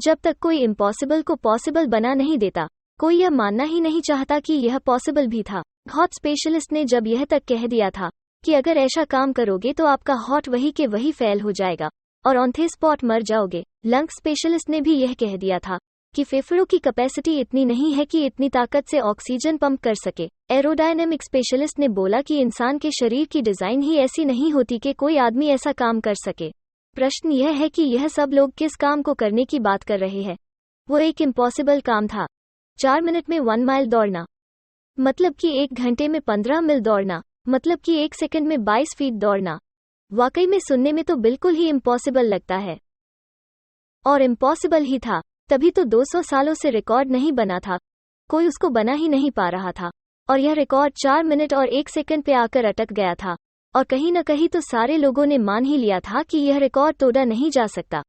जब तक कोई इम्पॉसिबल को पॉसिबल बना नहीं देता, कोई यह मानना ही नहीं चाहता कि यह पॉसिबल भी था। हार्ट स्पेशलिस्ट ने जब यह तक कह दिया था कि अगर ऐसा काम करोगे तो आपका हार्ट वही के वही फेल हो जाएगा और ऑन द स्पॉट मर जाओगे। लंग स्पेशलिस्ट ने भी यह कह दिया था कि फेफड़ों की कैपेसिटी इतनी नहीं है कि इतनी ताकत से ऑक्सीजन पंप कर सके। एरोडायनेमिक स्पेशलिस्ट ने बोला कि इंसान के शरीर की डिजाइन ही ऐसी नहीं होती कि कोई आदमी ऐसा काम कर सके। प्रश्न यह है कि यह सब लोग किस काम को करने की बात कर रहे हैं। वो एक इम्पॉसिबल काम था। 4 मिनट में 1 माइल दौड़ना, मतलब कि 1 घंटे में 15 मील दौड़ना, मतलब कि 1 सेकंड में 22 फीट दौड़ना। वाकई में सुनने में तो बिल्कुल ही इम्पॉसिबल लगता है, और इम्पॉसिबल ही था। तभी तो 200 सालों से रिकॉर्ड नहीं बना था, कोई उसको बना ही नहीं पा रहा था, और यह रिकॉर्ड 4 मिनट और 1 सेकंड पे आकर अटक गया था। और कहीं न कहीं तो सारे लोगों ने मान ही लिया था कि यह रिकॉर्ड तोड़ा नहीं जा सकता।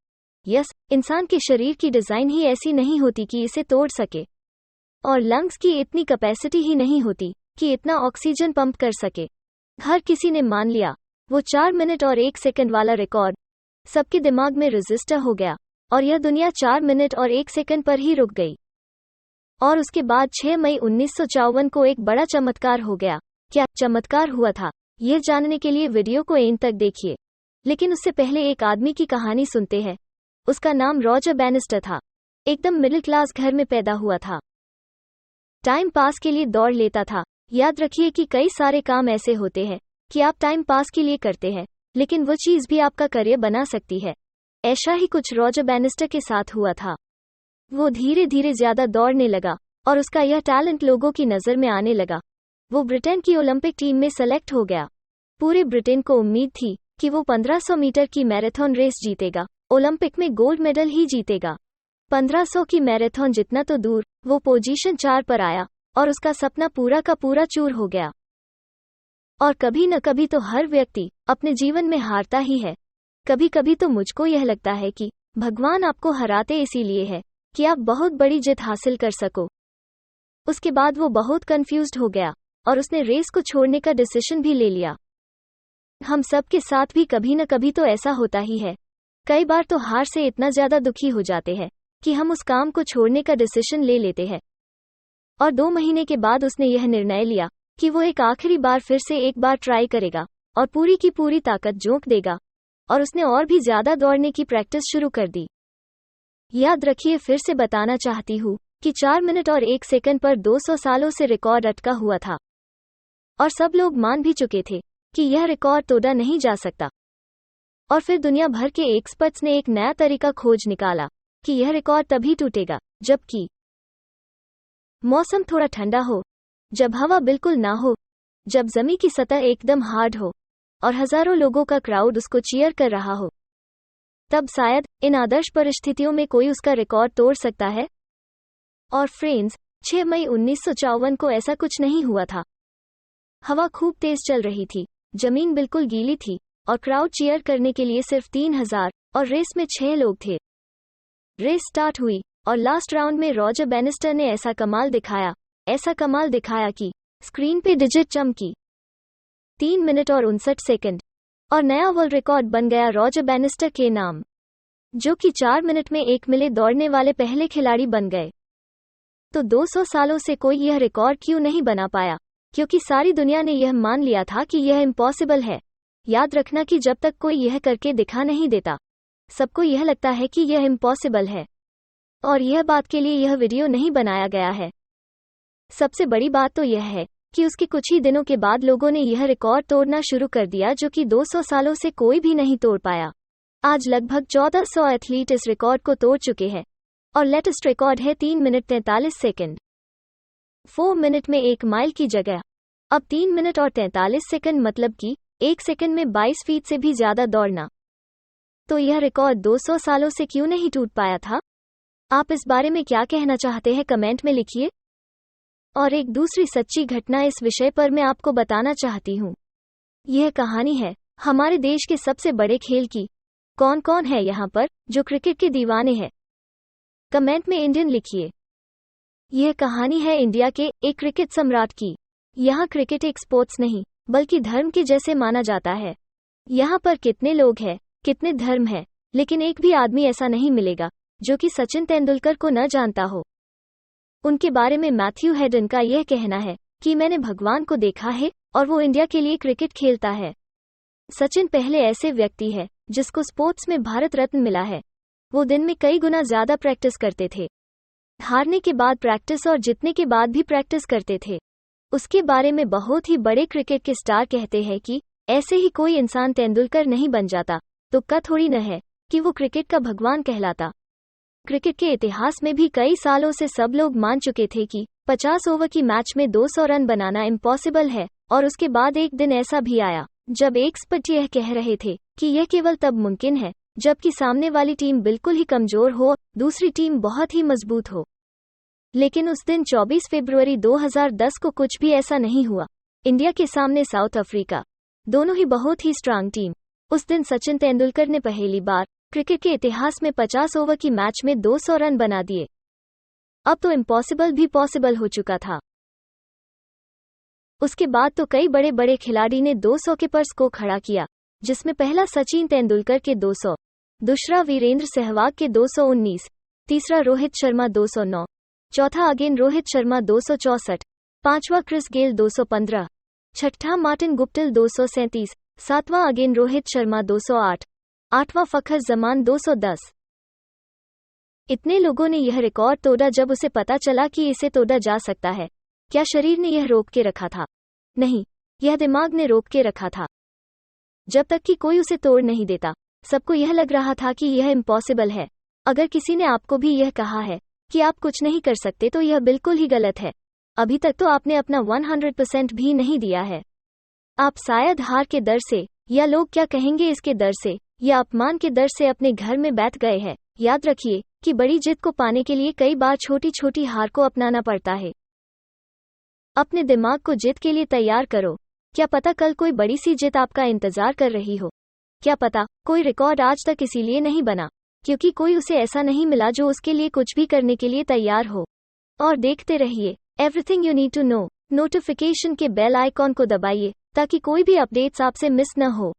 इंसान के शरीर की डिजाइन ही ऐसी नहीं होती कि इसे तोड़ सके, और लंग्स की इतनी कैपेसिटी ही नहीं होती कि इतना ऑक्सीजन पंप कर सके। हर किसी ने मान लिया। वो 4 मिनट और 1 सेकंड वाला रिकॉर्ड सबके दिमाग में रजिस्टर हो गया, और यह दुनिया 4 मिनट और 1 सेकंड पर ही रुक गई। और उसके बाद 6 मई 1954 को एक बड़ा चमत्कार हो गया। क्या चमत्कार हुआ था, यह जानने के लिए वीडियो को एंड तक देखिए। लेकिन उससे पहले एक आदमी की कहानी सुनते हैं। उसका नाम रॉजर बैनिस्टर था। एकदम मिडिल क्लास घर में पैदा हुआ था। टाइम पास के लिए दौड़ लेता था। याद रखिए कि कई सारे काम ऐसे होते हैं कि आप टाइम पास के लिए करते हैं, लेकिन वो चीज़ भी आपका करियर बना सकती है। ऐसा ही कुछ रॉजर बैनिस्टर के साथ हुआ था। वो धीरे धीरे ज्यादा दौड़ने लगा, और उसका यह टैलेंट लोगों की नज़र में आने लगा। वो ब्रिटेन की ओलंपिक टीम में सेलेक्ट हो गया। पूरे ब्रिटेन को उम्मीद थी कि वो 1500 मीटर की मैराथन रेस जीतेगा, ओलंपिक में गोल्ड मेडल ही जीतेगा। 1500 की मैराथन जितना तो दूर, वो पोजीशन 4 पर आया, और उसका सपना पूरा का पूरा चूर हो गया। और कभी न कभी तो हर व्यक्ति अपने जीवन में हारता ही है। कभी कभी तो मुझको यह लगता है कि भगवान आपको हराते इसीलिए है कि आप बहुत बड़ी जीत हासिल कर सको। उसके बाद वो बहुत कंफ्यूज्ड हो गया, और उसने रेस को छोड़ने का डिसीजन भी ले लिया। हम सब के साथ भी कभी न कभी तो ऐसा होता ही है। कई बार तो हार से इतना ज्यादा दुखी हो जाते हैं कि हम उस काम को छोड़ने का डिसीजन ले लेते हैं। और 2 महीने के बाद उसने यह निर्णय लिया कि वो एक आखिरी बार फिर से एक बार ट्राई करेगा, और पूरी की पूरी ताकत झोंक देगा। और उसने और भी ज्यादा दौड़ने की प्रैक्टिस शुरू कर दी। याद रखिए, फिर से बताना चाहती हूँ कि 4 मिनट और 1 सेकंड पर 200 सालों से रिकॉर्ड अटका हुआ था, और सब लोग मान भी चुके थे कि यह रिकॉर्ड तोड़ा नहीं जा सकता। और फिर दुनिया भर के एक्सपर्ट्स ने एक नया तरीका खोज निकाला कि यह रिकॉर्ड तभी टूटेगा जबकि मौसम थोड़ा ठंडा हो, जब हवा बिल्कुल ना हो, जब जमीन की सतह एकदम हार्ड हो, और हजारों लोगों का क्राउड उसको चीयर कर रहा हो। तब शायद इन आदर्श परिस्थितियों में कोई उसका रिकॉर्ड तोड़ सकता है। और फ्रेंड्स, 6 मई 1954 को ऐसा कुछ नहीं हुआ था। हवा खूब तेज चल रही थी, जमीन बिल्कुल गीली थी, और क्राउड चीयर करने के लिए सिर्फ 3000, और रेस में 6 लोग थे। रेस स्टार्ट हुई, और लास्ट राउंड में रॉजर बैनिस्टर ने ऐसा कमाल दिखाया कि स्क्रीन पे डिजिट चमकी। 3 मिनट और 59 सेकंड, और नया वर्ल्ड रिकॉर्ड बन गया रॉजर बैनिस्टर के नाम, जो कि 4 मिनट में 1 मील दौड़ने वाले पहले खिलाड़ी बन गए। तो 200 सालों से कोई यह रिकॉर्ड क्यों नहीं बना पाया? क्योंकि सारी दुनिया ने यह मान लिया था कि यह इम्पॉसिबल है। याद रखना कि जब तक कोई यह करके दिखा नहीं देता, सबको यह लगता है कि यह इम्पॉसिबल है, और यह बात के लिए यह वीडियो नहीं बनाया गया है। सबसे बड़ी बात तो यह है कि उसके कुछ ही दिनों के बाद लोगों ने यह रिकॉर्ड तोड़ना शुरू कर दिया, जो कि 200 सालों से कोई भी नहीं तोड़ पाया। आज लगभग 1400 एथलीट इस रिकॉर्ड को तोड़ चुके हैं, और लेटेस्ट रिकॉर्ड है 3 मिनट 43 सेकंड। 4 मिनट में 1 माइल की जगह अब 3 मिनट और 43 सेकंड, मतलब कि 1 सेकंड में 22 फीट से भी ज्यादा दौड़ना। तो यह रिकॉर्ड 200 सालों से क्यों नहीं टूट पाया था? आप इस बारे में क्या कहना चाहते हैं, कमेंट में लिखिए। और एक दूसरी सच्ची घटना इस विषय पर मैं आपको बताना चाहती हूँ। यह कहानी है हमारे देश के सबसे बड़े खेल की। कौन कौन है यहाँ पर जो क्रिकेट के दीवाने हैं? कमेंट में इंडियन लिखिए। यह कहानी है इंडिया के एक क्रिकेट सम्राट की। यहाँ क्रिकेट एक स्पोर्ट्स नहीं बल्कि धर्म के जैसे माना जाता है। यहाँ पर कितने लोग हैं, कितने धर्म हैं, लेकिन एक भी आदमी ऐसा नहीं मिलेगा जो कि सचिन तेंदुलकर को न जानता हो। उनके बारे में मैथ्यू हेडन का यह कहना है कि मैंने भगवान को देखा है और वो इंडिया के लिए क्रिकेट खेलता है। सचिन पहले ऐसे व्यक्ति है जिसको स्पोर्ट्स में भारत रत्न मिला है। वो दिन में कई गुना ज्यादा प्रैक्टिस करते थे, हारने के बाद प्रैक्टिस और जीतने के बाद भी प्रैक्टिस करते थे। उसके बारे में बहुत ही बड़े क्रिकेट के स्टार कहते हैं कि ऐसे ही कोई इंसान तेंदुलकर नहीं बन जाता, तुक्का थोड़ी न है कि वो क्रिकेट का भगवान कहलाता। क्रिकेट के इतिहास में भी कई सालों से सब लोग मान चुके थे कि 50 ओवर की मैच में 200 रन बनाना इम्पॉसिबल है, और उसके बाद एक दिन ऐसा भी आया जब एक्सपर्ट यह कह रहे थे कि यह केवल तब मुमकिन है जबकि सामने वाली टीम बिल्कुल ही कमजोर हो, दूसरी टीम बहुत ही मजबूत हो। लेकिन उस दिन 24 फरवरी 2010 को कुछ भी ऐसा नहीं हुआ। इंडिया के सामने साउथ अफ्रीका, दोनों ही बहुत ही स्ट्रांग टीम। उस दिन सचिन तेंदुलकर ने पहली बार क्रिकेट के इतिहास में 50 ओवर की मैच में 200 रन बना दिए। अब तो इम्पॉसिबल भी पॉसिबल हो चुका था। उसके बाद तो कई बड़े बड़े खिलाड़ी ने 200 के पर्स को खड़ा किया, जिसमें पहला सचिन तेंदुलकर के 200, दूसरा वीरेंद्र सहवाग के 219, तीसरा रोहित शर्मा 209, चौथा अगेन रोहित शर्मा 264, पांचवा क्रिस गेल 215, छठा मार्टिन गुप्टिल 237, सातवां अगेन रोहित शर्मा 208, आठवां फखर जमान 210। इतने लोगों ने यह रिकॉर्ड तोड़ा जब उसे पता चला कि इसे तोड़ा जा सकता है। क्या शरीर ने यह रोक के रखा था? नहीं, यह दिमाग ने रोक के रखा था। जब तक कि कोई उसे तोड़ नहीं देता, सबको यह लग रहा था कि यह इम्पॉसिबल है। अगर किसी ने आपको भी यह कहा है कि आप कुछ नहीं कर सकते तो यह बिल्कुल ही गलत है। अभी तक तो आपने अपना 100% भी नहीं दिया है। आप शायद हार के डर से, या लोग क्या कहेंगे इसके डर से, या अपमान के डर से अपने घर में बैठ गए हैं। याद रखिए कि बड़ी जीत को पाने के लिए कई बार छोटी छोटी हार को अपनाना पड़ता है। अपने दिमाग को जीत के लिए तैयार करो। क्या पता कल कोई बड़ी सी जीत आपका इंतजार कर रही हो। क्या पता कोई रिकॉर्ड आज तक इसीलिए नहीं बना क्योंकि कोई उसे ऐसा नहीं मिला जो उसके लिए कुछ भी करने के लिए तैयार हो। और देखते रहिए everything you need to know. Notification के बेल आइकॉन को दबाइए ताकि कोई भी अपडेट्स आपसे मिस न हो।